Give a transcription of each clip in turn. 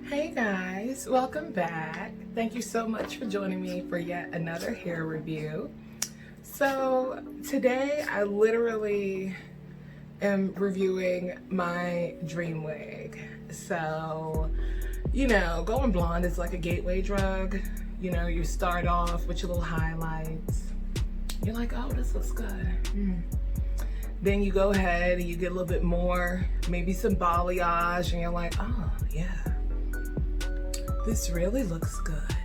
Hey guys, welcome back. Thank you so much for joining me for yet another hair review. So today I literally am reviewing my dream wig. So, going blonde is like a gateway drug. You start off with your little highlights. You're like, oh, this looks good. Then you go ahead and you get a little bit more, maybe some balayage, and you're like, oh yeah, this really looks good.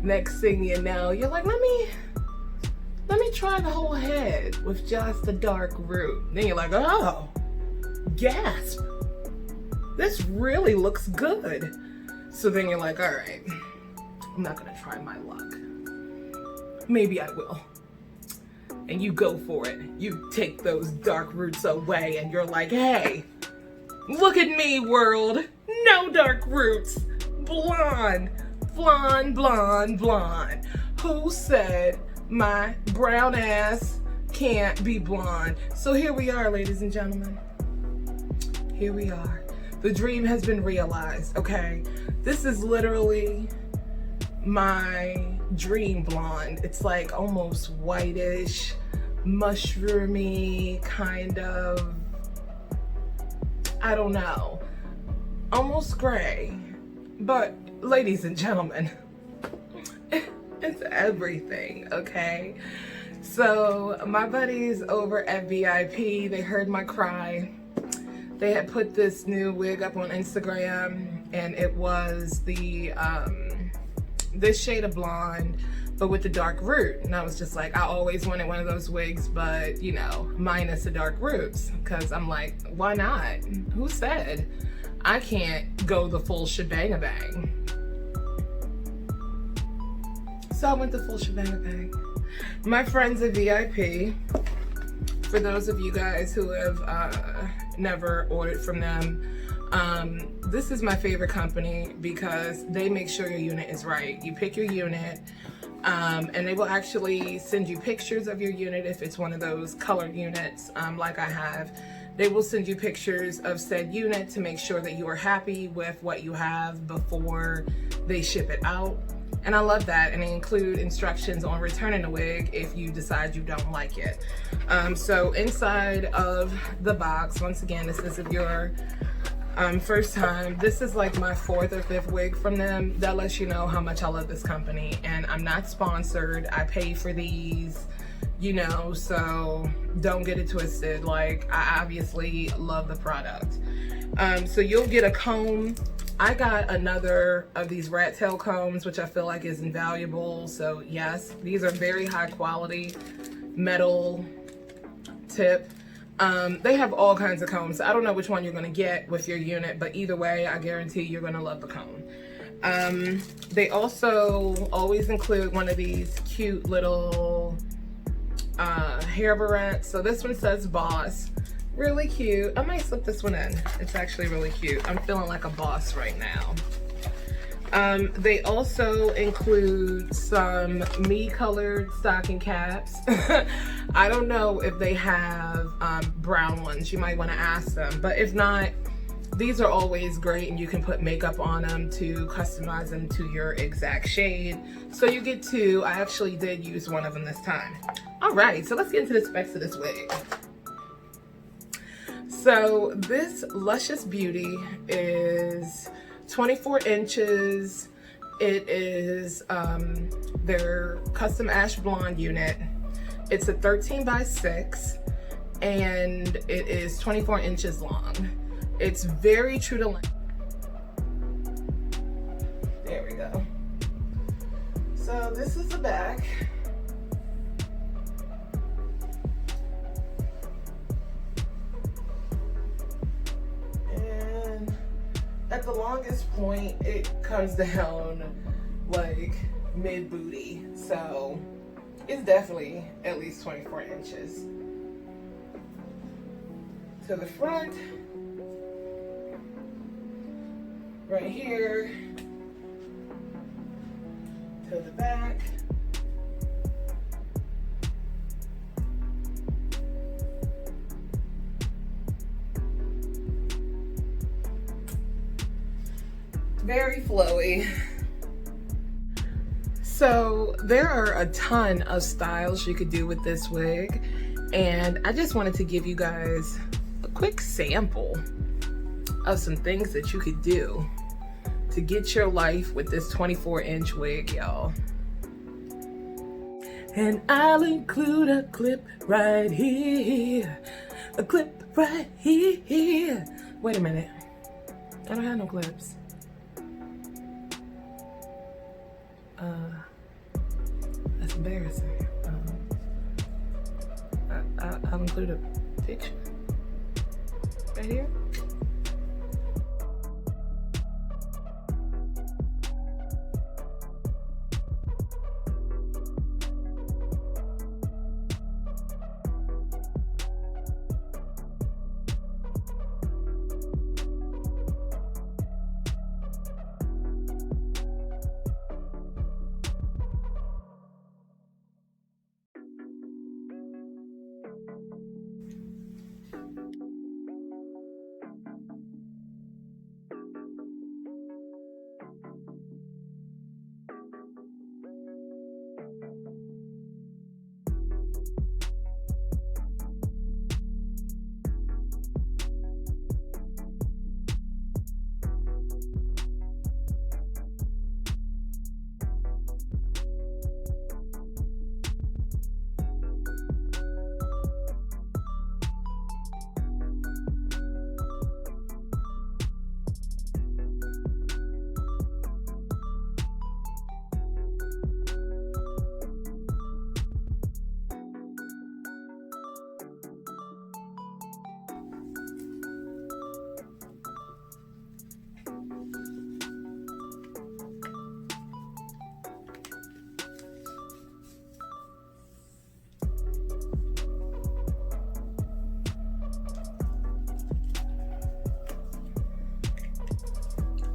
Next thing you know, you're like, let me try the whole head with just the dark root. Then you're like, oh, gasp, this really looks good. So then you're like, all right, I'm not gonna try my luck. Maybe I will. And you go for it. You take those dark roots away and you're like, hey, look at me, world. No dark roots. Blonde, blonde, blonde, blonde. Who said my brown ass can't be blonde? So here we are, ladies and gentlemen. Here we are. The dream has been realized, okay? This is literally my dream blonde. It's like almost whitish, mushroomy, kind of, I don't know, almost gray. But ladies and gentlemen, it's everything, okay? So my buddies over at VIP, they heard my cry. They had put this new wig up on Instagram, and it was the this shade of blonde, but with the dark root. And I was just like, I always wanted one of those wigs, but minus the dark roots, because I'm like, why not? Who said I can't go the full shebang-a-bang? So I went the full shebang-a-bang. My friends at VIP, for those of you guys who have never ordered from them, this is my favorite company because they make sure your unit is right. You pick your unit, and they will actually send you pictures of your unit if it's one of those colored units like I have. They will send you pictures of said unit to make sure that you are happy with what you have before they ship it out. And I love that. And they include instructions on returning the wig if you decide you don't like it. So inside of the box, once again, this is if you're first time, this is like my 4th or 5th wig from them. That lets you know how much I love this company. And I'm not sponsored. I pay for these, so don't get it twisted. Like, I obviously love the product. So you'll get a comb. I got another of these rat tail combs, which I feel like is invaluable. So yes, these are very high quality metal tip. They have all kinds of combs. I don't know which one you're gonna get with your unit, but either way, I guarantee you're gonna love the comb. They also always include one of these cute little hair barrettes. So this one says Boss. Really cute. I might slip this one in. It's actually really cute. I'm feeling like a boss right now. They also include some me-colored stocking caps. I don't know if they have brown ones. You might want to ask them. But if not, these are always great, and you can put makeup on them to customize them to your exact shade. So you get 2. I actually did use one of them this time. All right, so let's get into the specs of this wig. So this Luscious Beauty is 24 inches. It is their custom ash blonde unit. It's a 13 by 6 and it is 24 inches long. It's very true to life. There we go. So this is the back. At the longest point, it comes down like mid booty. So it's definitely at least 24 inches. To the front, right here, to the back. very flowy. So there are a ton of styles you could do with this wig, and I just wanted to give you guys a quick sample of some things that you could do to get your life with this 24-inch wig, y'all. And I'll include a clip right here, a clip right here. Wait a minute, I don't have no clips. That's embarrassing. I'll include a picture right here.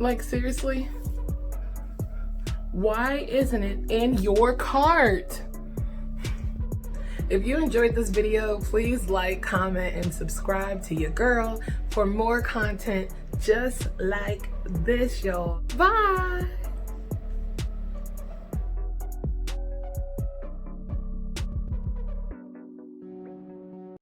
Like, seriously? Why isn't it in your cart? If you enjoyed this video, please like, comment, and subscribe to your girl for more content just like this, y'all. Bye!